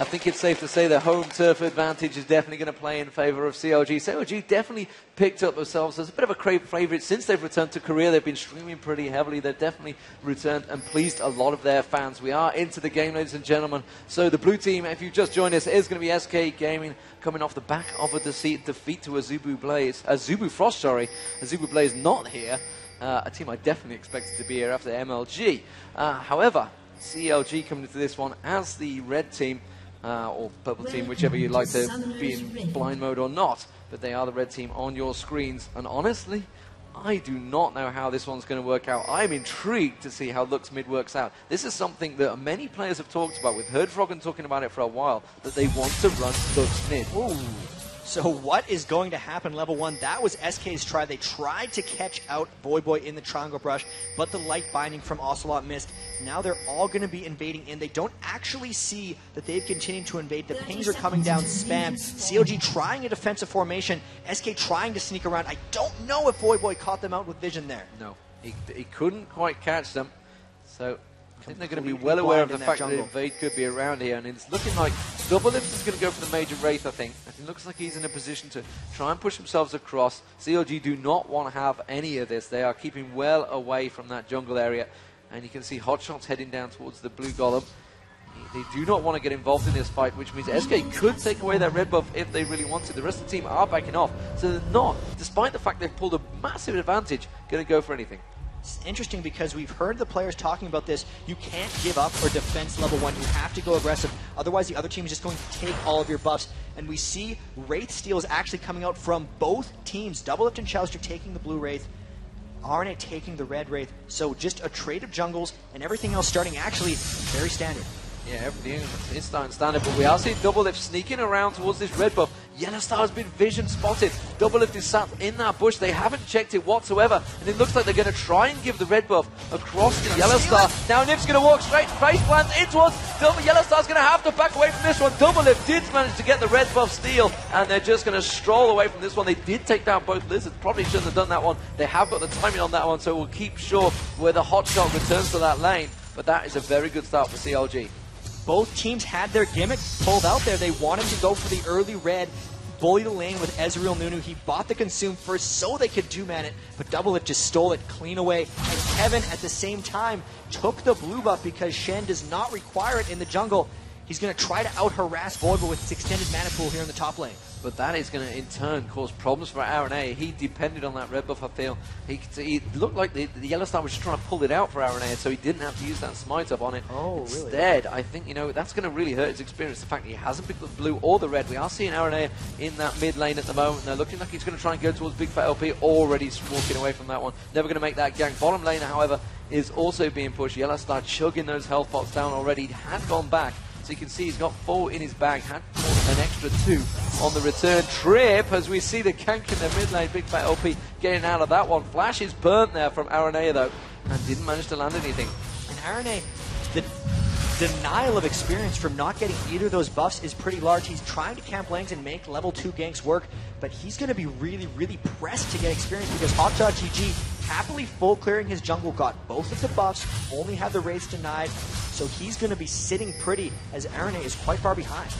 I think it's safe to say the home turf advantage is definitely going to play in favor of CLG. CLG definitely picked up themselves as a bit of a favourite since they've returned to Korea. They've been streaming pretty heavily. They've definitely returned and pleased a lot of their fans. We are into the game, ladies and gentlemen. So the blue team, if you've just joined us, is going to be SK Gaming, coming off the back of a defeat to Azubu Frost, sorry. Azubu Blaze not here. A team I definitely expected to be here after MLG. However, CLG coming into this one as the red team, or purple team, whichever you like to be in blind mode or not, but they are the red team on your screens. And honestly, I do not know how this one's going to work out. I'm intrigued to see how Lux Mid works out. This is something that many players have talked about. We've heard Froggen talking about it for a while, that they want to run Lux Mid. Ooh. So what is going to happen level 1? That was SK's try. They tried to catch out Voyboy in the triangle brush, but the light binding from Ocelot missed. Now they're all going to be invading in. They don't actually see that they've continued to invade. The pings are coming down, spammed. CLG trying a defensive formation. SK trying to sneak around. I don't know if Voyboy caught them out with vision there. No, he couldn't quite catch them. So I think they're going to be well aware of the fact that Invade could be around here, and it's looking like Doublelift is going to go for the Major Wraith, I think. It looks like he's in a position to try and push themselves across. CLG do not want to have any of this. They are keeping well away from that jungle area, and you can see Hotshots heading down towards the blue golem. They do not want to get involved in this fight, which means SK could take away that red buff if they really wanted. The rest of the team are backing off, so they're not, despite the fact they've pulled a massive advantage, going to go for anything. It's interesting because we've heard the players talking about this. You can't give up for defense level 1. You have to go aggressive. Otherwise, the other team is just going to take all of your buffs. And we see Wraith steals actually coming out from both teams. Doublelift and Chowster taking the blue Wraith. RNA taking the red Wraith. So just a trade of jungles and everything else starting actually very standard. Yeah, everything is starting standard, but we are seeing Doublelift sneaking around towards this red buff. Yellowstar has been vision spotted. Doublelift is sat in that bush. They haven't checked it whatsoever, and it looks like they're going to try and give the red buff across to Yellowstar. Now Nif's going to walk straight, face plants in towards Yellowstar's going to have to back away from this one. Doublelift did manage to get the red buff steal, and they're just going to stroll away from this one. They did take down both Lizards. Probably shouldn't have done that one. They have got the timing on that one, so we'll keep sure where the hotshot returns to that lane. But that is a very good start for CLG. Both teams had their gimmick pulled out there. They wanted to go for the early red, bully the lane with Ezreal Nunu. He bought the Consume first so they could two-man it, but Doublelift just stole it clean away. And Kevin, at the same time, took the blue buff because Shen does not require it in the jungle. He's going to try to out-harass Voyboy with his extended mana pool here in the top lane. But that is going to, in turn, cause problems for RNA. He depended on that red buff, I feel. He looked like the Yellowstar was just trying to pull it out for RNA, so he didn't have to use that smite up on it. Oh, really? Instead, I think, that's going to really hurt his experience, the fact that he hasn't picked up the blue or the red. We are seeing RNA in that mid lane at the moment. They're looking like he's going to try and go towards Big Fat LP, already walking away from that one. Never going to make that gank. Bottom lane, however, is also being pushed. Yellowstar chugging those health pots down already. He had gone back. So you can see he's got 4 in his bag, had an extra 2 on the return trip, as we see the gank in the mid lane. Big Fat LP getting out of that one. Flash is burnt there from Aranea though, and didn't manage to land anything. And Aranea, the denial of experience from not getting either of those buffs is pretty large. He's trying to camp lanes and make level 2 ganks work, but he's going to be really, really pressed to get experience because Hotshot GG happily full clearing his jungle, got both of the buffs, only had the raids denied, so he's going to be sitting pretty as Aranea is quite far behind.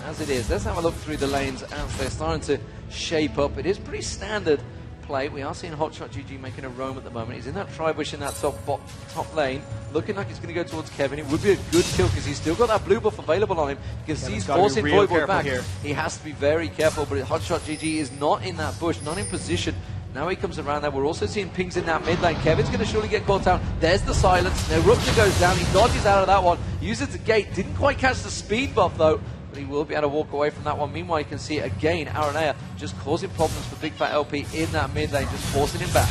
As it is, let's have a look through the lanes as they're starting to shape up. It is pretty standard play. We are seeing Hotshot GG making a roam at the moment. He's in that tri-bush in that top lane, looking like he's going to go towards Kevin. It would be a good kill because he's still got that blue buff available on him because he's forcing Voyboy back. Here. He has to be very careful, but Hotshot GG is not in that bush, not in position. Now he comes around there. We're also seeing pings in that mid lane. Kevin's going to surely get caught out. There's the silence. The Rupture goes down. He dodges out of that one. Uses the gate. Didn't quite catch the speed buff though, but he will be able to walk away from that one. Meanwhile, you can see again Aranea just causing problems for Big Fat LP in that mid lane, just forcing him back.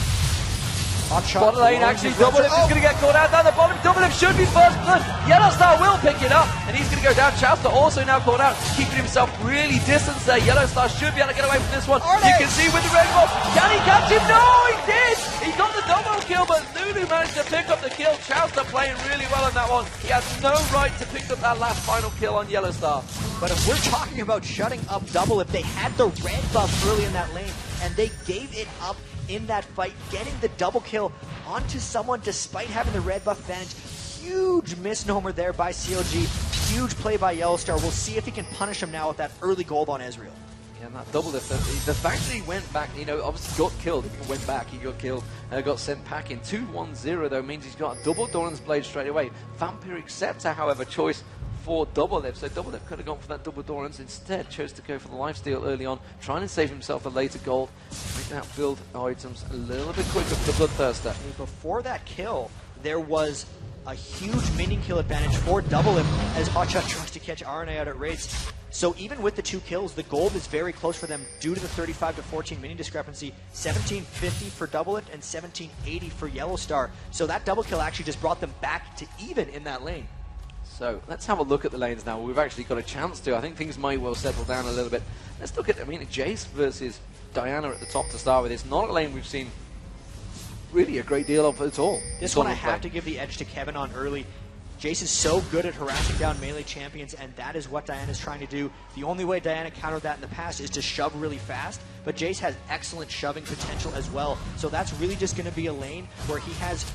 Bottom lane, actually, Doublelift is going to get caught out down the bottom. Doublelift should be first blood. Yellowstar will pick it up, and he's going to go down. Chowster also now caught out, keeping himself really distanced there. Yellowstar should be able to get away from this one. You can see with the red buff. Can he catch him? No, he did! He got the double kill, but Lulu managed to pick up the kill. Chowster playing really well on that one. He has no right to pick up that last final kill on Yellowstar. But if we're talking about shutting up Doublelift, they had the red buff early in that lane, and they gave it up in that fight, getting the double kill onto someone despite having the red buff advantage. Huge misnomer there by CLG. huge play by Yellowstar. We'll see if he can punish him now with that early gold on Ezreal. Yeah, and that double lift, the fact that he went back, obviously got killed. He went back, he got killed, got sent packing. 2-1-0, though, means he's got a double Doran's Blade straight away. Vampire accepts a, however, choice for double lift. So double lift could have gone for that double Doran's, instead chose to go for the lifesteal early on, trying to save himself a later gold, make that build items a little bit quicker for the Bloodthirster. Before that kill, there was a huge minion kill advantage for double lift as Hotshot tries to catch RNA out at rates. So even with the 2 kills, the gold is very close for them due to the 35 to 14 minion discrepancy. 1750 for double lift and 1780 for Yellowstar. So that double kill actually just brought them back to even in that lane. So let's have a look at the lanes now. We've actually got a chance to. I think things might well settle down a little bit. Let's look at, Jace versus Diana at the top to start with. It's not a lane we've seen really a great deal of at all. This one I have to give the edge to Kevin on early. Jace is so good at harassing down melee champions, and that is what Diana's trying to do. The only way Diana countered that in the past is to shove really fast, but Jace has excellent shoving potential as well. So that's really just going to be a lane where he has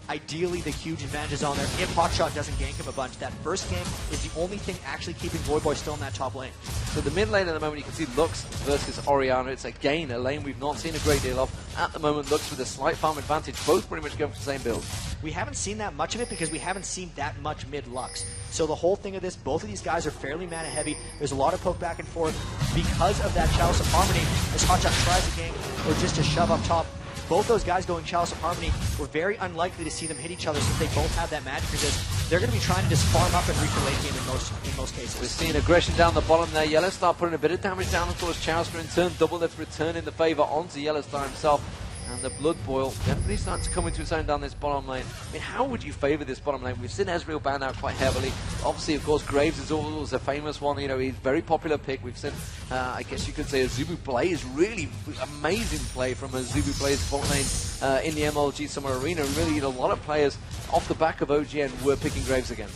ideally the huge advantages on there if Hotshot doesn't gank him a bunch. That first gank is the only thing actually keeping Voyboy still in that top lane. So the mid lane at the moment, you can see Lux versus Orianna. It's again a lane we've not seen a great deal of. At the moment, Lux with a slight farm advantage, both pretty much going for the same build. We haven't seen that much of it because we haven't seen that much mid-Lux. So the whole thing of this, both of these guys are fairly mana heavy. There's a lot of poke back and forth because of that Chalice of Harmony as Hotshot tries to gank or just to shove up top. Both those guys going Chalice of Harmony, we're very unlikely to see them hit each other since they both have that magic resist. They're going to be trying to just farm up and reach the late game in most cases. We're seeing aggression down the bottom there. Yellowstar putting a bit of damage down, of course. Chalice in turn, double lift returning the favour onto Yellowstar himself. And the Blood Boil definitely starting to come into its own down this bottom lane. How would you favour this bottom lane? We've seen Ezreal banned out quite heavily. Obviously, of course, Graves is always a famous one. He's a very popular pick. We've seen, I guess you could say, a Zubu Blaze, really amazing play from a Zubu Blaze bot lane in the MLG Summer Arena. Really, a lot of players off the back of OGN were picking Graves again.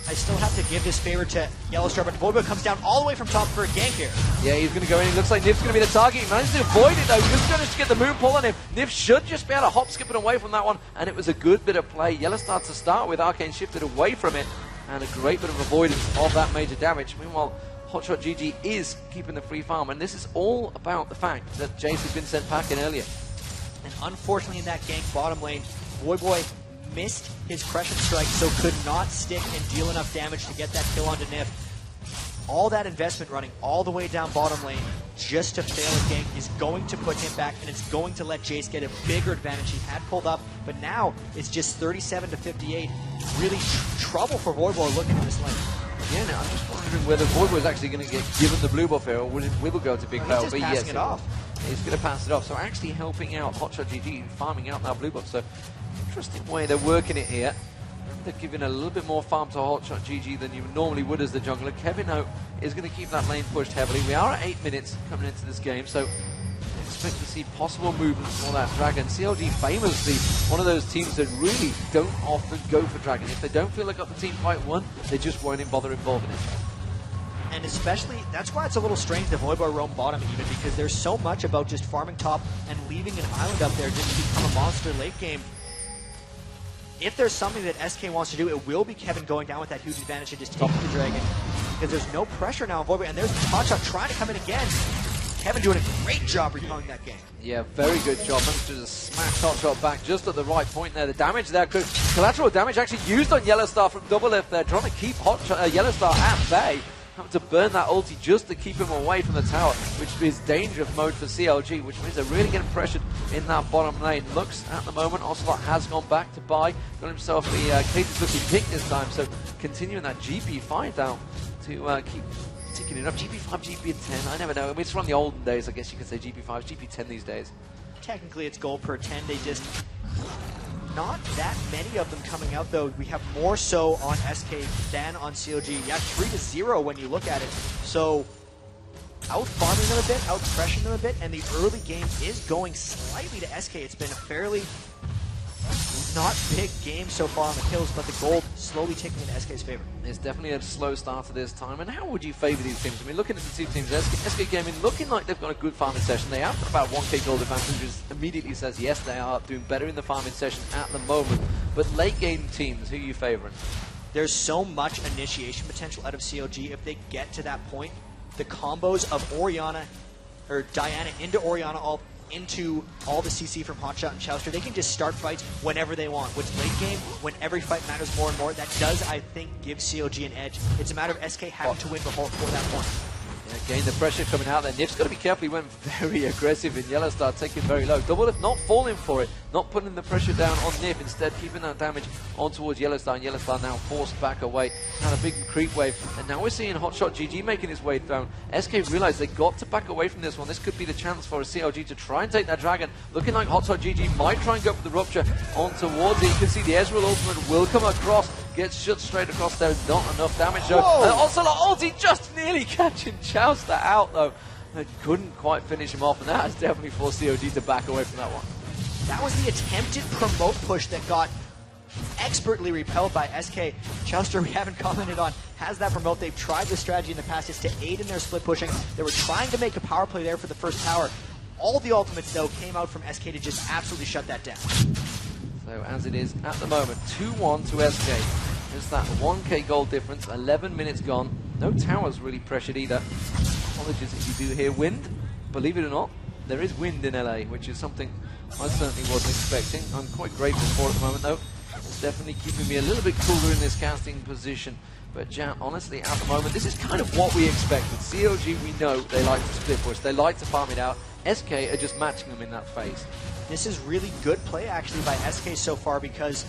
I still have to give this favor to Yellowstar, but Voyboy comes down all the way from top for a gank here. Yeah, he's going to go in. It looks like Nif's going to be the target. He managed to avoid it, though. Just managed to get the moon pull on him. Nif should just be able to hop skipping away from that one, and it was a good bit of play. Yellowstar to start with, Arcane shifted away from it, and a great bit of avoidance of that major damage. Meanwhile, Hotshot GG is keeping the free farm, and this is all about the fact that Jace has been sent packing earlier. And unfortunately in that gank bottom lane, Voyboy missed his Crescent Strike, so could not stick and deal enough damage to get that kill onto Nif. All that investment running all the way down bottom lane just to fail a gank is going to put him back, and it's going to let Jace get a bigger advantage. He had pulled up, but now it's just 37 to 58. Really trouble for Voyboy looking at this lane. Yeah, now I'm just wondering whether Voyboy is actually going to get given the blue buff here, or will go to big fail. He's just passing it off. He's going to pass it off, so actually helping out Hotshot GG, farming out that blue buff. So interesting way they're working it here. They're giving a little bit more farm to Hotshot GG than you normally would as the jungler. Kevin O is going to keep that lane pushed heavily. We are at 8 minutes coming into this game, so expect to see possible movements for that Dragon. CLG famously one of those teams that really don't often go for Dragon. If they don't feel they got the team fight won, they just won't bother involving it. And especially, that's why it's a little strange that Voyboy roam bottom even, because there's so much about just farming top and leaving an island up there just to become a monster late game. If there's something that SK wants to do, it will be Kevin going down with that huge advantage and just taking the Dragon, because there's no pressure now on Voyboy, and there's Hotshot trying to come in again. Kevin doing a great job repelling that game. Yeah, very good job. Managed to just smash Hotshot back just at the right point there. The damage there, collateral damage actually used on Yellowstar from double lift there, trying to keep Yellowstar at bay. Having to burn that ulti just to keep him away from the tower, which is dangerous mode for CLG, which means they're really getting pressured in that bottom lane. Looks at the moment, Ocelot has gone back to buy, got himself the Katie's looking pick this time, so continuing that GP fight down to keep ticking it up. GP5, GP10, I never know. I mean, it's from the olden days, I guess you could say GP5, GP10 these days. Technically, it's gold per 10. They just... Not that many of them coming out, though. We have more so on SK than on CLG. Yeah, 3-0 when you look at it. So, out-farming them a bit, out-pressuring them a bit, and the early game is going slightly to SK. It's been a fairly not big game so far on the kills, but the gold slowly taking in SK's favor. It's definitely a slow start to this time. And how would you favor these teams? I mean, looking at the two teams, SK Gaming looking like they've got a good farming session. They have got about 1k gold advantage, which immediately says yes, they are doing better in the farming session at the moment. But late game teams, who are you favoring? There's so much initiation potential out of CLG if they get to that point. The combos of Orianna, or Diana into Orianna, all into all the CC from Hotshot and Chowster, they can just start fights whenever they want. What's late game, when every fight matters more and more, that does, I think, give CLG an edge. It's a matter of SK having to win before that point. Again, the pressure coming out there. Nif's got to be careful. He went very aggressive in Yellow Star, taking very low. Double Lift not falling for it, not putting the pressure down on Nif, instead keeping that damage on towards Yellow Star, and Yellow Star now forced back away. Had a big creep wave, and now we're seeing Hotshot GG making his way down. SK realized they got to back away from this one. This could be the chance for a CLG to try and take that Dragon. Looking like Hotshot GG might try and go for the Rupture on towards it. You can see the Ezreal ultimate will come across. Gets shot straight across there, not enough damage though. Ocelot ulti just nearly catching Chowster out though. They couldn't quite finish him off, and that has definitely forced CLG to back away from that one. That was the attempted promote push that got expertly repelled by SK. Chowster, we haven't commented on, has that promote. They've tried this strategy in the past. It's to aid in their split pushing. They were trying to make a power play there for the first tower. All the ultimates though came out from SK to just absolutely shut that down. So as it is at the moment, 2-1 to SK. Just that 1k gold difference, 11 minutes gone. No towers really pressured either. Apologies if you do hear wind. Believe it or not, there is wind in LA, which is something I certainly wasn't expecting. I'm quite grateful for it at the moment though. It's definitely keeping me a little bit cooler in this casting position. But Jan, honestly, at the moment, this is kind of what we expected. CLG, we know they like to split push. They like to farm it out. SK are just matching them in that phase. This is really good play, actually, by SK so far, because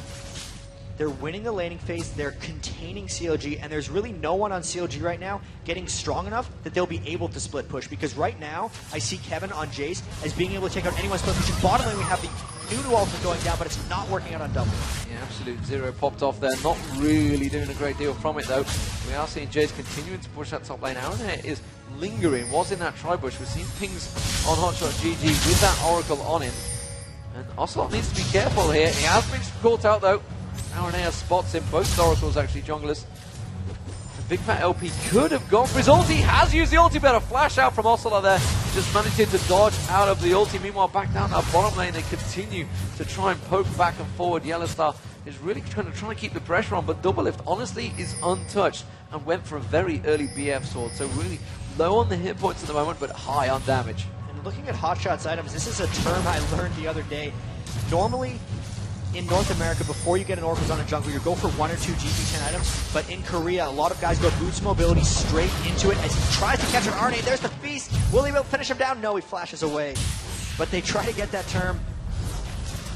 they're winning the laning phase, they're containing CLG, and there's really no one on CLG right now getting strong enough that they'll be able to split push, because right now, I see Kevin on Jace as being able to take out anyone's split push. Bottom lane, we have the Nunu ultimate going down, but it's not working out on double. Yeah, absolute zero popped off there. Not really doing a great deal from it, though. We are seeing Jace continuing to push that top lane. Aaron is lingering, was in that tri-bush. We're seeing pings on Hotshot GG with that Oracle on him. And Ocelot needs to be careful here. He has been caught out, though. Aaron spots him. Both Oracles, actually, junglers. The Big Fat LP could have gone for his ulti. Has used the ulti, but a flash out from Ocelot there. Just managing to dodge out of the ulti. Meanwhile, back down that bottom lane, they continue to try and poke back and forward. Yellow Star is really trying to keep the pressure on, but Double Lift, honestly, is untouched and went for a very early BF sword. So really low on the hit points at the moment, but high on damage. Looking at Hotshot's items, this is a term I learned the other day. Normally, in North America, before you get an Oracles on a jungle, you go for 1 or 2 GP10 items, but in Korea, a lot of guys go boots mobility straight into it as he tries to catch an RNA. There's the feast. Will he be able to finish him down? No, he flashes away. But they try to get that term,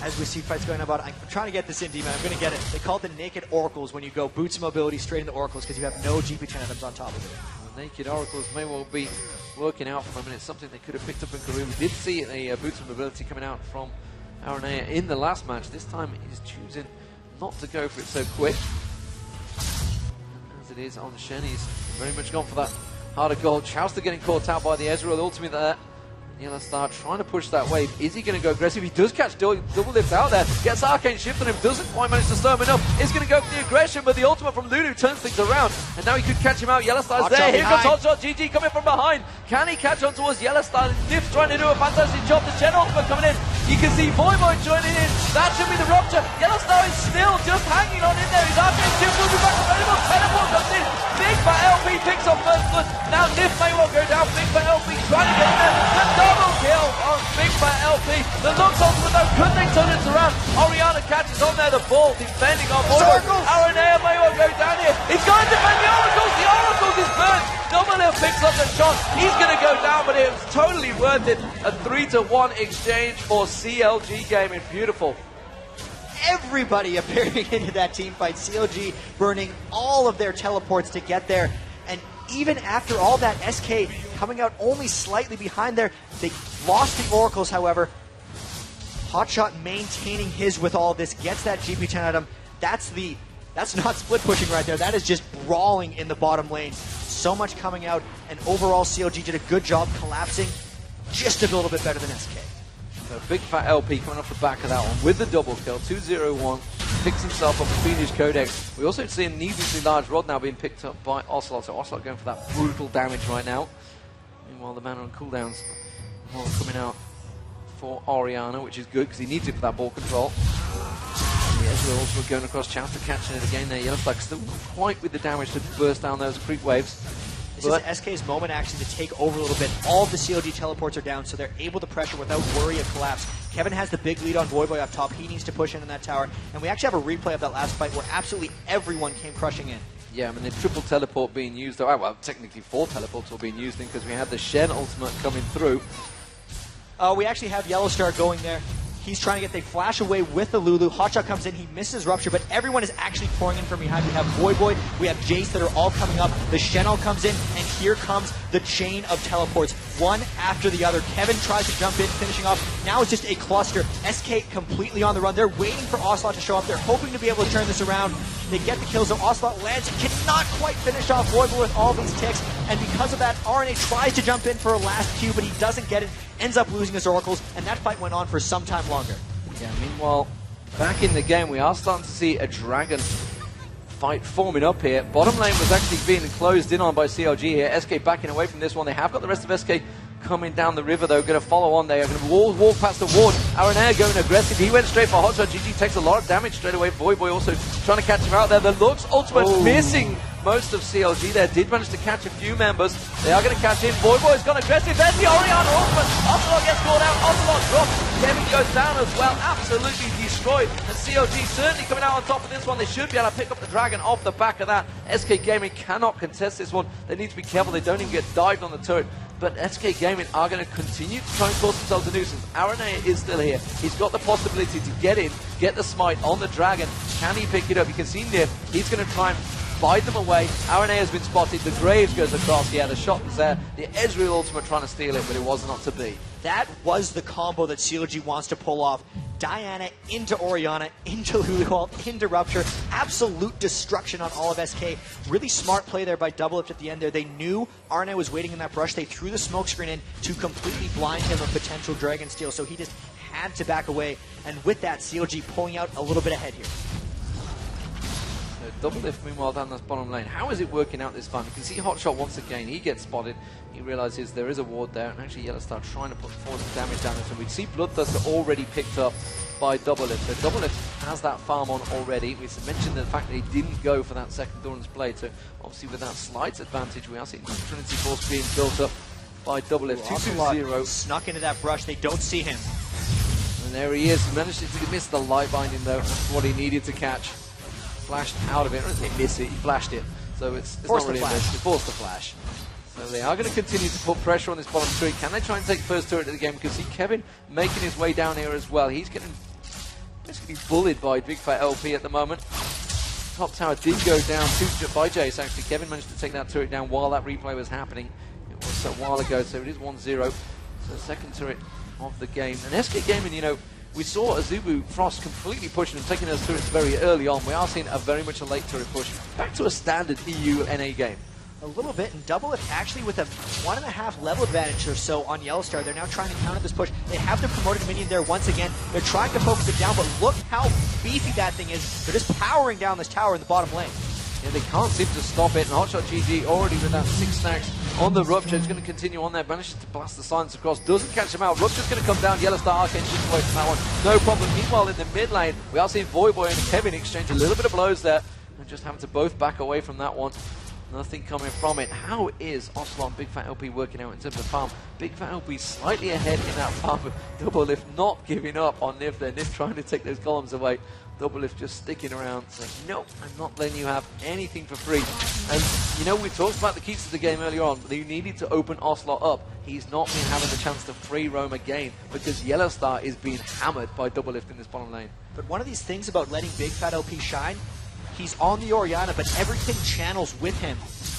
as we see fights going about. I'm trying to get this in, D-Man. I'm going to get it. They call it the naked Oracles when you go boots mobility straight into Oracles because you have no GP10 items on top of it. The naked Oracles may well be working out for them, and it's something they could have picked up in Korea. We did see a boots of mobility coming out from Aranea in the last match. This time he's choosing not to go for it so quick. As it is on Shen, he's very much gone for that harder gold. Chowster getting caught out by the Ezreal ultimate there. Yellow Star trying to push that wave. Is he going to go aggressive? He does catch Double Lift out there. Gets Arcane Shift on him. Doesn't quite manage to slow him enough. Is going to go for the aggression, but the ultimate from Lulu turns things around. And now he could catch him out. Yellow Star's there. Here comes Hotshot GG coming from behind. Can he catch on towards Yellow Star? Nif's trying to do a fantastic job. The Gen ultimate coming in. You can see Voivod joining in. That should be the rupture. Yellow Star is still just hanging on in there. His Arcane Shift will be back available. Teleport comes in. Big Fat LP picks up first blood. Now Nif may well go down. Big Fat LP trying to get in there. The double kill on Big Fat LP. The looks ultimate though. Could they turn it around? Orianna catches on there. The ball defending on Voivod. Aranea may well go down here. He's going to defend the Oracles. The Oracles is burnt. Double Lift picks up the shot. He's going to go down, but it was totally worth it. A 3-to-1 exchange for CLG gaming. Beautiful. Everybody appearing into that team fight. CLG burning all of their teleports to get there. And even after all that, SK coming out only slightly behind there. They lost the Oracles, however. Hotshot maintaining his with all this, gets that GP10 item. That's not split pushing right there. That is just brawling in the bottom lane. So much coming out, and overall CLG did a good job collapsing just a little bit better than SK. So Big Fat LP coming off the back of that one with the double kill, 2-0-1, picks himself up a Fiendish Codex. We also see a needlessly large rod now being picked up by Ocelot, so Ocelot going for that brutal damage right now. Meanwhile, the man on cooldowns coming out for Orianna, which is good because he needs it for that ball control. The Ezreal also going across, chance to catching it again there. Yellowstar still not quite with the damage to burst down those creep waves. This is SK's moment actually to take over a little bit. All of the CLG teleports are down, so they're able to pressure without worry of collapse. Kevin has the big lead on Voyboy up top. He needs to push into that tower. And we actually have a replay of that last fight where absolutely everyone came crushing in. Yeah, I mean, the triple teleport being used, well, technically 4 teleports were being used in because we had the Shen ultimate coming through. We actually have Yellowstar going there. He's trying to get the flash away with the Lulu. Hotshot comes in, he misses Rupture, but everyone is actually pouring in from behind. We have Voyboy, we have Jace that are all coming up. The Shen all comes in, and here comes the chain of teleports, one after the other. Kevin tries to jump in, finishing off. Now it's just a cluster. SK completely on the run. They're waiting for Ocelot to show up. They're hoping to be able to turn this around. They get the kills, so Ocelot lands, cannot quite finish off Voyboy with all these ticks, and because of that, RNA tries to jump in for a last Q, but he doesn't get it, ends up losing his oracles, and that fight went on for some time longer. Yeah, meanwhile, back in the game, we are starting to see a dragon fight forming up here. Bottom lane was actually being closed in on by CLG here. SK backing away from this one. They have got the rest of SK coming down the river, though. Going to follow on. They are going to walk past the ward. Aranea going aggressive. He went straight for Hotshot. GG takes a lot of damage straight away. Voyboy also trying to catch him out there. The Lux ultimate missing most of CLG there. Did manage to catch a few members. They are going to catch him. Voyboy's gone aggressive. There's the Orianna ultimate. Ocelot gets caught out. Ocelot drops. Kevin goes down as well. Absolutely destroyed. And CLG certainly coming out on top of this one. They should be able to pick up the dragon off the back of that. SK Gaming cannot contest this one. They need to be careful. They don't even get dived on the turret. But SK Gaming are going to continue to try and cause themselves a nuisance. Aranea is still here. He's got the possibility to get in, get the smite on the dragon. Can he pick it up? You can see Nif. He's going to try and bide them away. Aranea has been spotted. The Graves goes across. Yeah, the shot was there. The Ezreal ultimate trying to steal it, but it was not to be. That was the combo that CLG wants to pull off. Diana into Orianna, into Lulu, into Rupture. Absolute destruction on all of SK. Really smart play there by Doublelift at the end there. They knew Arne was waiting in that brush. They threw the smoke screen in to completely blind him of potential Dragon Steal, so he just had to back away. And with that, CLG pulling out a little bit ahead here. Doublelift meanwhile down this bottom lane. How is it working out this time? You can see Hotshot once again. He gets spotted. He realizes there is a ward there, and actually Yellowstar trying to put forward some damage down this. And we see Bloodthirster already picked up by Doublelift. So Doublelift has that farm on already. We mentioned the fact that he didn't go for that second Doran's Blade. So obviously with that slight advantage, we are seeing Trinity Force being built up by Doublelift. 2-2-0. Snuck into that brush. They don't see him. And there he is. He managed to miss the light binding though. That's what he needed to catch. Flashed out of it. I didn't miss it, he flashed it. So it's not really a miss. He forced the flash. So they are going to continue to put pressure on this bottom turret. Can they try and take first turret of the game? Because see Kevin making his way down here as well. He's getting basically bullied by Big Fat LP at the moment. Top tower did go down by Jace actually. Kevin managed to take that turret down while that replay was happening. It was a while ago, so it is 1-0. So the second turret of the game. And SK Gaming, you know, we saw Azubu Frost completely pushing and taking those turrets very early on. We are seeing a very much a late turret push. Back to a standard EU NA game. A little bit, and Doublelift actually with a 1.5 level advantage or so on Yellowstar. They're now trying to counter this push. They have the promoted minion there once again. They're trying to focus it down, but look how beefy that thing is. They're just powering down this tower in the bottom lane. Yeah, they can't seem to stop it, and Hotshot GG already with that 6 stacks on the Rupture. It's going to continue on there, manages to blast the silence across, doesn't catch him out. Rupture's going to come down, Yellowstar Arcane shoots away from that one, no problem. Meanwhile in the mid lane, we are seeing Voyboy and Kevin exchange a little bit of blows there, and just having to both back away from that one. Nothing coming from it. How is Ocelot and Big Fat LP working out in terms of farm? Big Fat LP slightly ahead in that farm, but Doublelift not giving up on Nif there. Nif trying to take those columns away. Doublelift just sticking around saying, nope, I'm not letting you have anything for free. And, you know, we talked about the keys to the game earlier on, but you needed to open Ocelot up. He's not been having the chance to free roam again because Yellowstar is being hammered by Doublelift in this bottom lane. But one of these things about letting Big Fat LP shine, he's on the Orianna, but everything channels with him.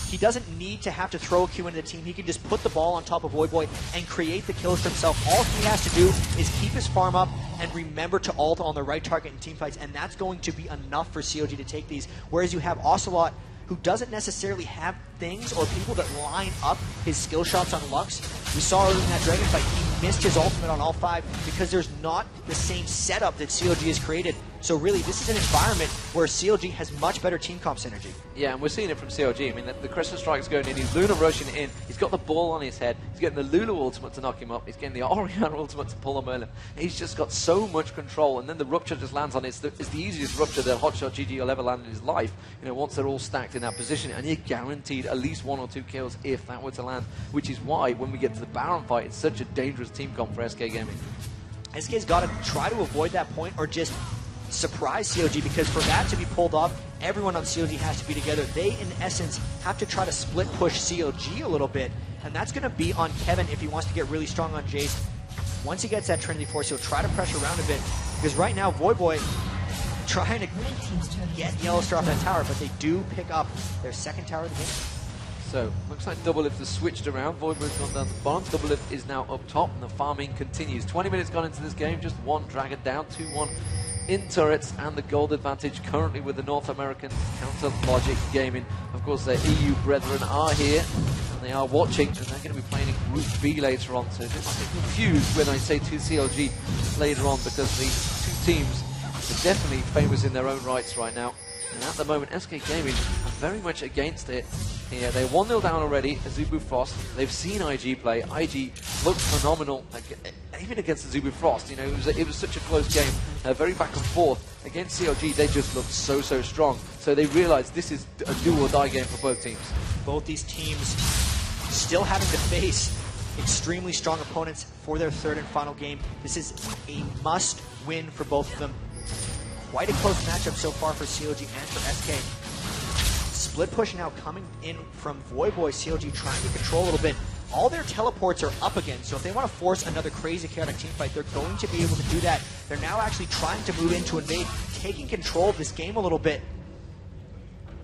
He doesn't need to have to throw a Q into the team. He can just put the ball on top of Voyboy and create the kills for himself. All he has to do is keep his farm up and remember to ult on the right target in team fights, and that's going to be enough for CLG to take these. Whereas you have Ocelot, who doesn't necessarily have things or people that line up his skill shots on Lux. We saw earlier in that Dragon fight, he missed his ultimate on all 5 because there's not the same setup that CLG has created. So really, this is an environment where CLG has much better team comp synergy. Yeah, and we're seeing it from CLG. I mean, the Crescent Strike's going in, he's Luna rushing in, he's got the ball on his head, he's getting the Lulu ultimate to knock him up, he's getting the Orianna ultimate to pull him early. He's just got so much control, and then the Rupture just lands on it. It's the easiest Rupture that Hotshot GG will ever land in his life, you know, once they're all stacked in that position, and you're guaranteed at least 1 or 2 kills if that were to land, which is why when we get to the Baron fight, it's such a dangerous team comp for SK Gaming. SK's got to try to avoid that point or just surprise CLG, because for that to be pulled off, everyone on CLG has to be together. They, in essence, have to try to split push CLG a little bit, and that's going to be on Kevin if he wants to get really strong on Jace. Once he gets that Trinity Force, he'll try to pressure around a bit, because right now, Voyboy trying to get Yellowstar off that tower, but they do pick up their second tower of the game. So, looks like Doublelift has switched around. Voidboy's gone down the bottom. Doublelift is now up top, and the farming continues. 20 minutes gone into this game, just one Dragon down, 2-1 in turrets, and the gold advantage currently with the North American Counter Logic Gaming. Of course, their EU brethren are here, and they are watching, and they're going to be playing in Group B later on. So, just confused when I say 2 CLG later on, because these 2 teams are definitely famous in their own rights right now. And at the moment, SK Gaming are very much against it here. They're 1-0 down already, Azubu Frost. They've seen IG play. IG looked phenomenal, even against Azubu Frost. You know, it was such a close game, very back and forth. Against CLG, they just looked so strong. So they realized this is a do-or-die game for both teams. Both these teams still having to face extremely strong opponents for their third and final game. This is a must-win for both of them. Quite a close matchup so far for CLG and for SK. Split push now coming in from Voyboy. CLG trying to control a little bit. All their teleports are up again, so if they want to force another crazy chaotic team fight, they're going to be able to do that. They're now actually trying to move in to invade, taking control of this game a little bit.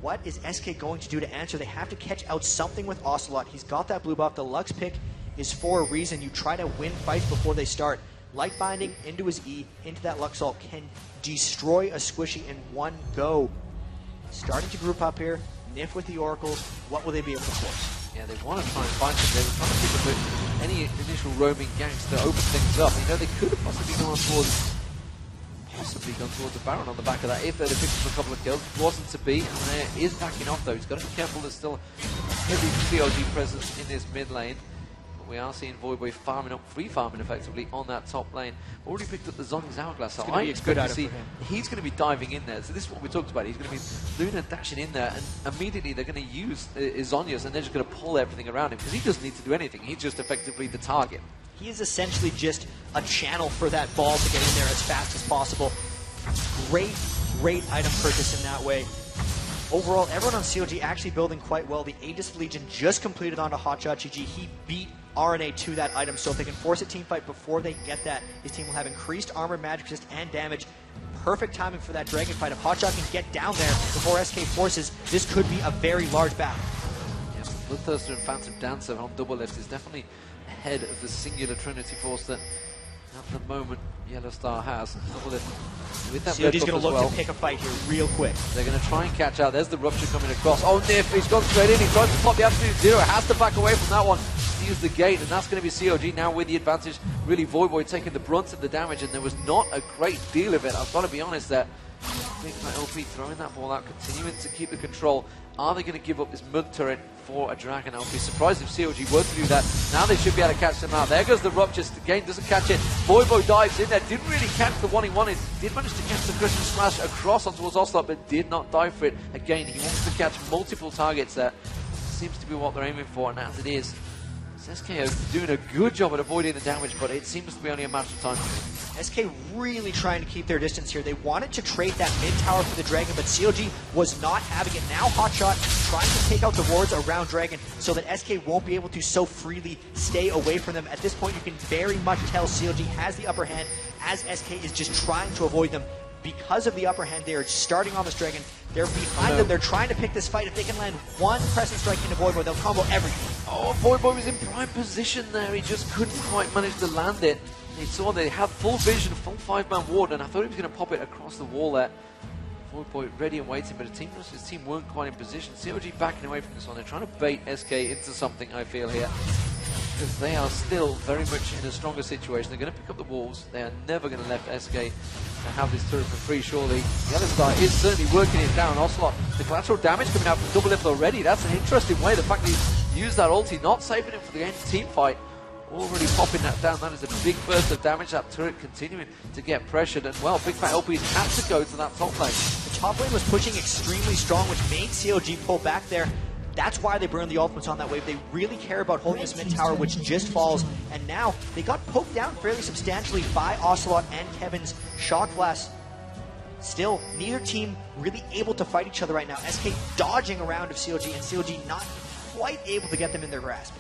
What is SK going to do to answer? They have to catch out something with Ocelot. He's got that blue buff. The Lux pick is for a reason. You try to win fights before they start. Light Binding into his E, into that Luxalt, can destroy a Squishy in one go. Starting to group up here. Nif with the Oracles. What will they be able to force? Yeah, they want to try and find them. They were trying to pick up any initial roaming ganks to open things up. You know, they could have possibly gone towards the Baron on the back of that if they'd have picked up a couple of kills. It wasn't to be, and there is backing off though. He's got to be careful. There's still heavy CLG presence in this mid lane. We are seeing Voyboy farming up, free farming effectively on that top lane. Already picked up the Zhonya's Hourglass, so I expect to see he's going to be diving in there. So this is what we talked about. He's going to be Luna dashing in there, and immediately they're going to use Zhonya's, and they're just going to pull everything around him because he doesn't need to do anything. He's just effectively the target. He is essentially just a channel for that ball to get in there as fast as possible. Great item purchase in that way. Overall, everyone on CLG actually building quite well. The Aegis Legion just completed onto Hotshot GG. He beat RNA to that item, so if they can force a team fight before they get that, his team will have increased armor, magic resist, and damage. Perfect timing for that dragon fight. If Hotshot can get down there before SK forces, this could be a very large battle. Yeah, Bloodthirster and Phantom Dancer on Doublelift is definitely ahead of the singular Trinity Force that at the moment Yellowstar has. With that CLG's going to look to pick a fight here real quick. They're going to try and catch out. There's the Rupture coming across. Oh, Nif, he's gone straight in. He tries to pop the absolute zero. Has to back away from that one. Use the gate, and that's going to be CLG now with the advantage. Really, Voyboy taking the brunt of the damage, and there was not a great deal of it. I've got to be honest there. I think my LP throwing that ball out, continuing to keep the control. Are they going to give up this mud turret for a dragon? I'll be surprised if CLG were to do that. Now they should be able to catch them out. There goes the Rupture. The game doesn't catch it. Voyboy dives in there. Didn't really catch the one he wanted. Did manage to catch the Christian Smash across on towards Ocelot, but did not dive for it. Again, he wants to catch multiple targets there. Seems to be what they're aiming for, and as it is, SK doing a good job at avoiding the damage, but it seems to be only a matter of time. SK really trying to keep their distance here. They wanted to trade that mid tower for the Dragon, but CLG was not having it. Now Hotshot trying to take out the wards around Dragon so that SK won't be able to so freely stay away from them. At this point, you can very much tell CLG has the upper hand as SK is just trying to avoid them. Because of the upper hand, they are starting on this Dragon. They're behind them. They're trying to pick this fight. If they can land one Crescent Strike into Voyboy, they'll combo everything. Oh, Voyboy was in prime position there. He just couldn't quite manage to land it. He saw they had full vision, full 5-man ward, and I thought he was going to pop it across the wall there. Voyboy ready and waiting, but his team weren't quite in position. CLG backing away from this one. They're trying to bait SK into something, I feel, here. Because they are still very much in a stronger situation. They're going to pick up the walls. They are never going to let SK to have this turret for free, surely. The other side is certainly working it down. Ocelot, the collateral damage coming out from Doublelift already. That's an interesting way. The fact that he's used that ulti, not saving him for the end team fight, already popping that down. That is a big burst of damage. That turret continuing to get pressured. And well, Big Fat LP's had to go to that top lane. The top lane was pushing extremely strong, which made CLG pull back there. That's why they burned the ultimates on that wave. They really care about holding this mid tower, which just falls. And now they got poked down fairly substantially by Ocelot and Kevin's Shock Blast. Still, neither team really able to fight each other right now. SK dodging around of CLG, and CLG not quite able to get them in their grasp.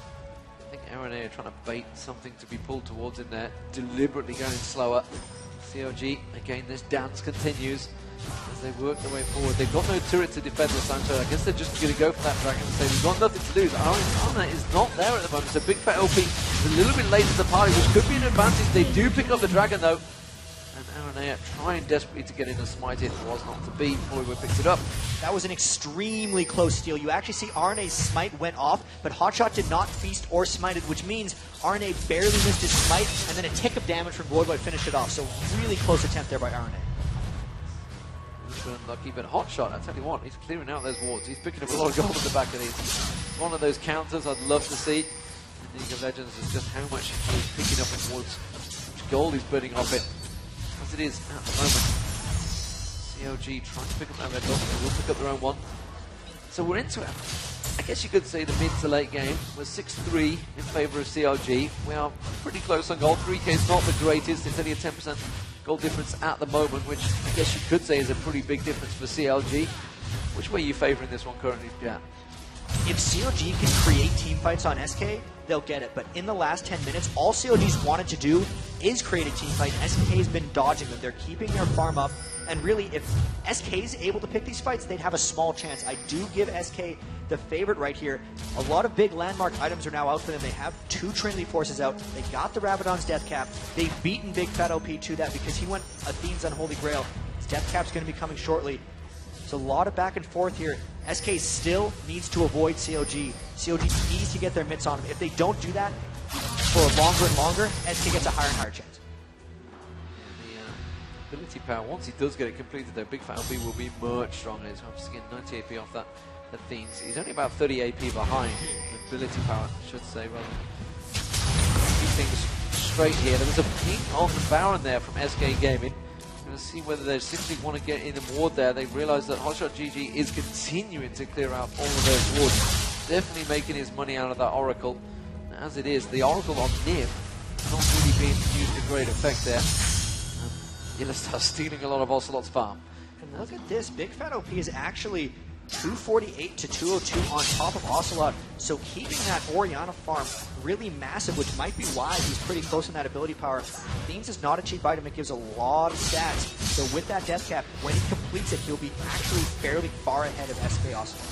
I think RNA are trying to bait something to be pulled towards in there, deliberately going slower. CLG, again, this dance continues as they work their way forward. They've got no turret to defend this time, so I guess they're just going to go for that dragon and say, we've got nothing to lose. Arna is not there at the moment, so Big Fat LP is a little bit late to the party, which could be an advantage. They do pick up the dragon, though. And RNA are trying desperately to get in and smite it. It was not to be. Voidboy picked it up. That was an extremely close steal. You actually see RNA's smite went off, but Hotshot did not feast or smite it, which means RNA barely missed his smite, and then a tick of damage from Voidboy finished it off. So really close attempt there by RNA. Unlucky, but Hotshot, I tell you what, he's clearing out those wards. He's picking up a lot of gold at the back of these. One of those counters I'd love to see in League of Legends is just how much he's picking up in wards, how much gold he's burning off it. As it is at the moment. CLG trying to pick up that red dot, they will pick up their own one. So we're into it. I guess you could say the mid to late game was 6-3 in favour of CLG. We are pretty close on gold. 3K is not the greatest, it's only a 10% gold difference at the moment, which I guess you could say is a pretty big difference for CLG. Which way are you favouring this one currently, Jack? If CLG can create team fights on SK, they'll get it. But in the last 10 minutes, all CLG's wanted to do is create a team fight. SK has been dodging them. They're keeping their farm up. And really, if SK is able to pick these fights, they'd have a small chance. I do give SK the favorite right here. A lot of big landmark items are now out for them. They have 2 Trinity Forces out. They got the Rabadon's Death Cap. They've beaten Big Fat LP to that because he went Athene's Unholy Grail. His Death Cap's going to be coming shortly. So a lot of back and forth here. SK still needs to avoid CLG. CLG needs to get their mitts on him. If they don't do that for longer and longer, SK gets a higher and higher chance. The ability power, once he does get it completed though, Big Fat LP will be much stronger. So I'm just getting 90 AP off that Athene's. He's only about 30 AP behind the ability power, I should say, rather than keep things straight here. There was a ping on the Baron there from SK Gaming. Going to see whether they simply want to get in the ward there. They realise that Hotshot GG is continuing to clear out all of those wards. Definitely making his money out of that Oracle. As it is, the Oracle on Niv not really being used to great effect there. Illustar stealing a lot of Ocelot's farm. And look at this, Big Fat OP is actually 248 to 202 on top of Ocelot. So keeping that Orianna farm really massive, which might be why he's pretty close in that ability power. Themes is not a cheap item, it gives a lot of stats. So with that Death Cap, when he completes it, he'll be actually fairly far ahead of SK Ocelot.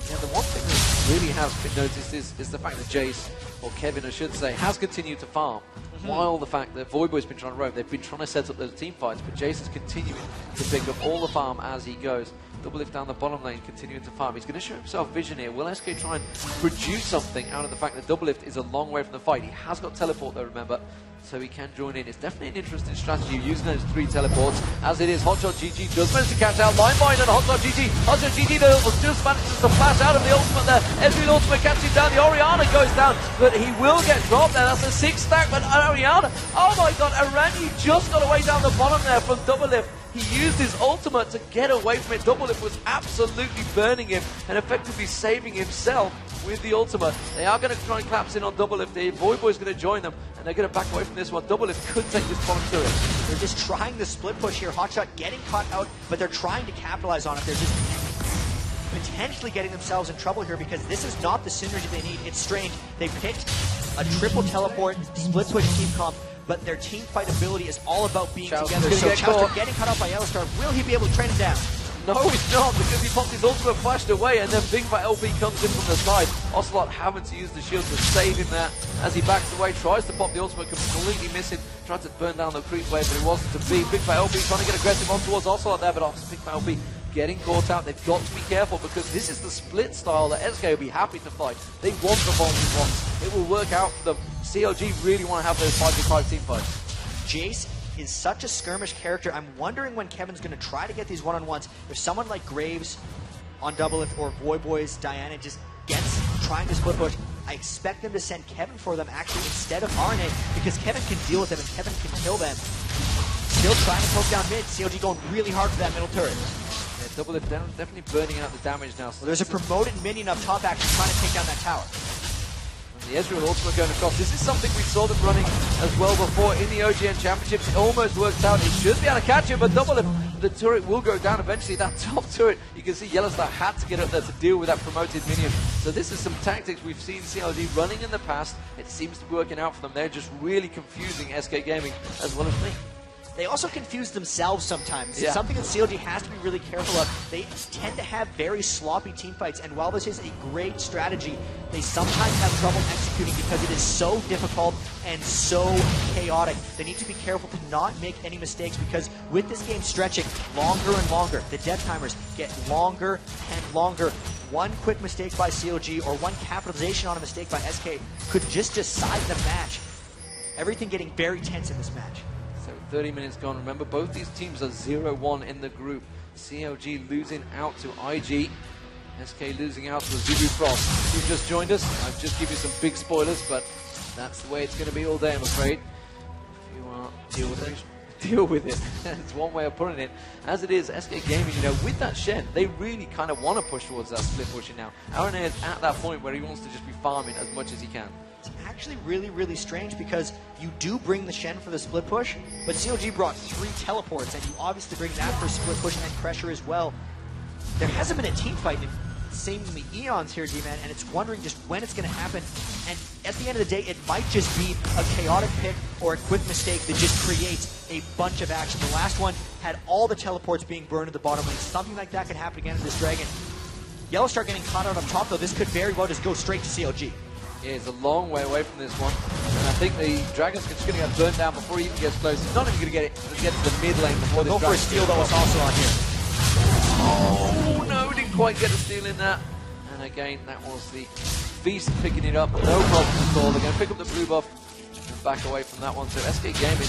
Yeah, the one thing that really has been noticed is the fact that Jace, or Kevin I should say, has continued to farm. While the fact that Voidboy's been trying to roam, they've been trying to set up those team fights, but Jace is continuing to pick up all the farm as he goes. Doublelift down the bottom lane, continuing to farm. He's going to show himself vision here. Will SK try and produce something out of the fact that Doublelift is a long way from the fight? He has got teleport though, remember, so he can join in. It's definitely an interesting strategy using those 3 teleports. As it is, Hotshot GG does manage to catch out Linebind and Hotshot GG. Hotshot GG though just manages to flash out of the ultimate there. Every ultimate catching down. The Orianna goes down, but he will get dropped there. That's a 6 stack, but Orianna, oh my god, Arani just got away down the bottom there from Doublelift. He used his ultimate to get away from it. Doublelift was absolutely burning him and effectively saving himself with the ultimate. They are going to try and collapse in on Doublelift. The Voidboy's going to join them, and they're going to back away from this one. Doublelift could take this bottom turret. They're just trying the split push here. Hotshot getting caught out, but they're trying to capitalize on it. They're just potentially getting themselves in trouble here because this is not the synergy they need. It's strange. They picked a triple teleport, split push team comp, but their team fight ability is all about being together. So Chester getting caught up by Illustar. Will he be able to train him down? No, he's not, because he popped his ultimate, flashed away, and then Big Fat LP comes in from the side. Ocelot having to use the shield to save him there as he backs away, tries to pop the ultimate, completely missing, tried to burn down the creep wave, but it wasn't to be. Big Fat LP trying to get aggressive on towards Ocelot there, but Big Fat LP getting caught out. They've got to be careful because this is the split style that SK will be happy to fight. They want the volume ones. It will work out for them. CLG really want to have those 5v5 team fights. Jace is such a skirmish character. I'm wondering when Kevin's going to try to get these one-on-ones. If someone like Graves on double lift or Voyboy's Diana just gets trying to split push, I expect them to send Kevin for them actually instead of RNA, because Kevin can deal with them and Kevin can kill them. Still trying to poke down mid. CLG going really hard for that middle turret. Yeah, double lift down, definitely burning out the damage now. Well, there's a promoted minion up top actually trying to take down that tower. The Ezreal ultimate going across. This is something we saw them running as well before in the OGN Championships. It almost worked out. It should be able to catch it, but double lift. The turret will go down eventually. That top turret, you can see Yellowstar had to get up there to deal with that promoted minion. So this is some tactics we've seen CLG running in the past. It seems to be working out for them. They're just really confusing SK Gaming as well as me. They also confuse themselves sometimes. Yeah. It's something that CLG has to be really careful of. They tend to have very sloppy team fights, and while this is a great strategy, they sometimes have trouble executing because it is so difficult and so chaotic. They need to be careful to not make any mistakes, because with this game stretching longer and longer, the death timers get longer and longer. One quick mistake by CLG or one capitalization on a mistake by SK could just decide the match. Everything getting very tense in this match. So 30 minutes gone. Remember, both these teams are 0-1 in the group. CLG losing out to IG. SK losing out to Zulu Frost. If you've just joined us, I've just given you some big spoilers, but that's the way it's going to be all day, I'm afraid. If you are, deal with it. Deal with it. It's one way of putting it. As it is, SK Gaming, you know, with that Shen, they really kind of want to push towards that split pushing now. RNA is at that point where he wants to just be farming as much as he can. It's actually really, really strange, because you do bring the Shen for the split push, but CLG brought 3 teleports, and you obviously bring that for split push and then pressure as well. There hasn't been a team fight in seemingly eons here, D-Man, and it's wondering just when it's going to happen. And at the end of the day, it might just be a chaotic pick or a quick mistake that just creates a bunch of action. The last one had all the teleports being burned at the bottom lane. Something like that could happen again to this Dragon. Yellowstar getting caught out up top, though. This could very well just go straight to CLG. Yeah, it's a long way away from this one. And I think the Dragon's just going to get burnt down before he even gets close. He's not even going to get to the mid lane before this Go for a steal, though. It's also on here. Oh, no, didn't quite get a steal in that. And again, that was the Beast picking it up. No problem at all. They're going to pick up the blue buff and back away from that one. So SK Gaming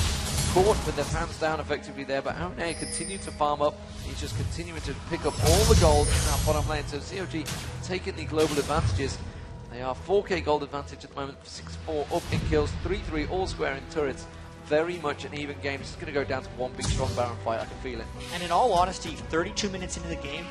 caught with their pants down effectively there, but RNA continued to farm up. He's just continuing to pick up all the gold in that bottom lane. So CLG taking the global advantages. They are 4k gold advantage at the moment, 6-4 up in kills, 3-3 all square in turrets. Very much an even game. It's going to go down to one big strong Baron fight, I can feel it. And in all honesty, 32 minutes into the game,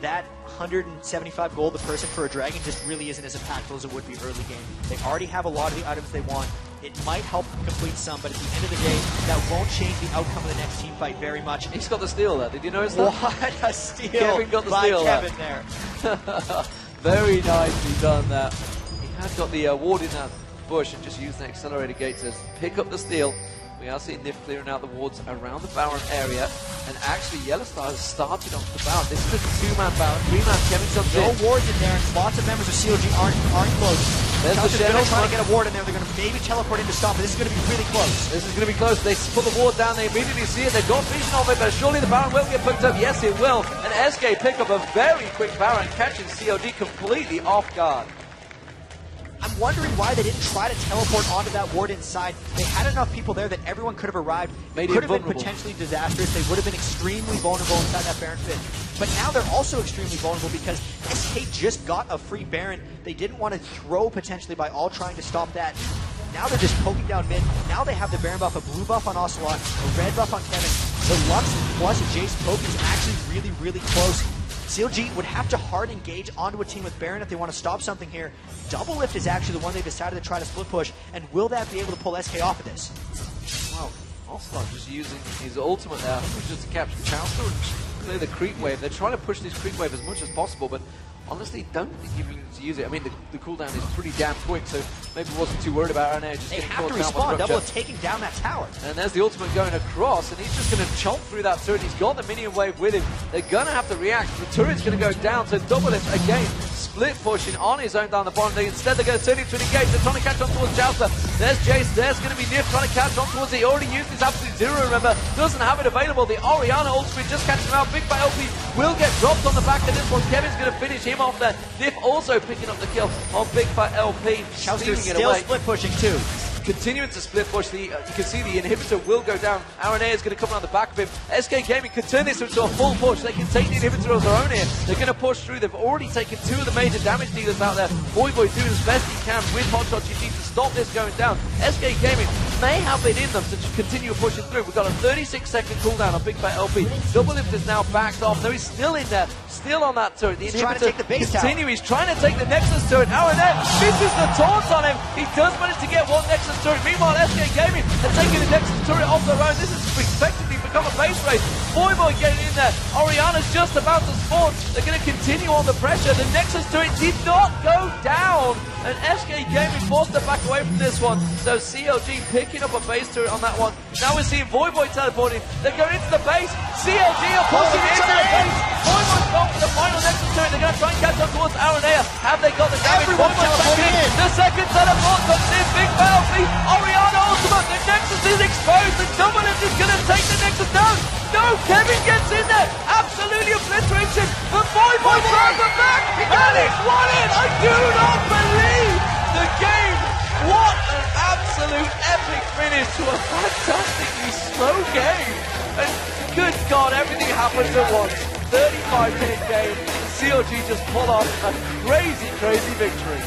that 175 gold a person for a Dragon just really isn't as impactful as it would be early game. They already have a lot of the items they want. It might help complete some, but at the end of the day, that won't change the outcome of the next team fight very much. He's got the steal there. Did you notice that? What a steal! Kevin got the steal Kevin there. Very nicely done that. He had got the ward in that bush and just used the accelerator gate to pick up the steal. We are seeing Nif clearing out the wards around the Baron area, and actually Yellowstar has started off the Baron. This is a 2-man Baron, 3-man Kevin comes in. No wards in there, and lots of members of CLG aren't close. There's the Shen trying to get a ward in there. They're going to maybe teleport in to stop it. This is going to be really close. This is going to be close. They put the ward down. They immediately see it. They've got vision of it, but surely the Baron will get picked up. Yes, it will. And SK pick up a very quick Baron, catching CLG completely off guard. I'm wondering why they didn't try to teleport onto that ward inside. They had enough people there that everyone could have arrived. It could have been potentially disastrous. They would have been extremely vulnerable inside that Baron pit. But now they're also extremely vulnerable because SK just got a free Baron. They didn't want to throw potentially by all trying to stop that. Now they're just poking down mid. Now they have the Baron buff, a blue buff on Ocelot, a red buff on Kevin. The Lux plus Jace poke is actually really, really close. CLG would have to hard engage onto a team with Baron if they want to stop something here. Double lift is actually the one they decided to try to split push, and will that be able to pull SK off of this? Well, Ocelot just using his ultimate there, I think it was just to capture the Chancellor and clear the creep wave. They're trying to push this creep wave as much as possible, but honestly, don't think you need to use it. I mean, the cooldown is pretty damn quick, so maybe wasn't too worried about RNA. They have to respond. Double taking down that tower. And there's the ultimate going across, and he's just going to chomp through that turret. He's got the minion wave with him. They're going to have to react. The turret's going to go down, so Double Lift again, split pushing on his own down the bottom. Instead, they're going to turn into an engage. They're trying to catch on towards Jouster. There's Jace. There's going to be Nif trying to catch on towards it. He already used his Absolute Zero, remember. Doesn't have it available. The Orianna ultimate just catching him out. Big by LP will get dropped on the back of this one. Kevin's going to finish him off there. Nif also picking up the kill on Big Fat LP. Chowster's still split pushing too. continuing to split push. You can see the inhibitor will go down. Aranea is going to come around the back of him. SK Gaming could turn this into a full push. They can take the inhibitor of their own here. They're going to push through. They've already taken 2 of the major damage dealers out there. Voyboy doing as best he can with Hotshot GG to stop this going down. SK Gaming may have it in them to continue pushing through. We've got a 36-second cooldown on Big Fat LP. Double Lift is now backed off. No, he's still in there. Still on that turret. The He's trying to take the base tower. He's trying to take the Nexus turret. Aranea misses the taunt on him. He does manage to get one Nexus turret. Meanwhile, SK Gaming are taking the Nexus turret off their own. This has effectively become a base race. Voyboy getting in there. Oriana's just about to spawn. They're going to continue on the pressure. The Nexus turret did not go down. And SK Gaming forced to back away from this one. So CLG picking up a base turret on that one. Now we're seeing Voyboy teleporting. They're going into the base. CLG are pushing into the base. Voyboy's gone for the final Nexus turret. They're going to try and catch up towards Aranea. Have they got the damage? Everyone's teleporting in. The second teleport comes in. Big Battlefield. Oriana ultimate. The Nexus is exposed. The double lift is going to take the Nexus down. No, Kevin gets in there. Absolutely obliterates him. The Voyboy drives him back. And it's 1-in. I do not believe the game. What an absolute epic finish to a fantastically slow game. And good God, everything happens at once. 35-minute game. CLG just pulled off a crazy, crazy victory.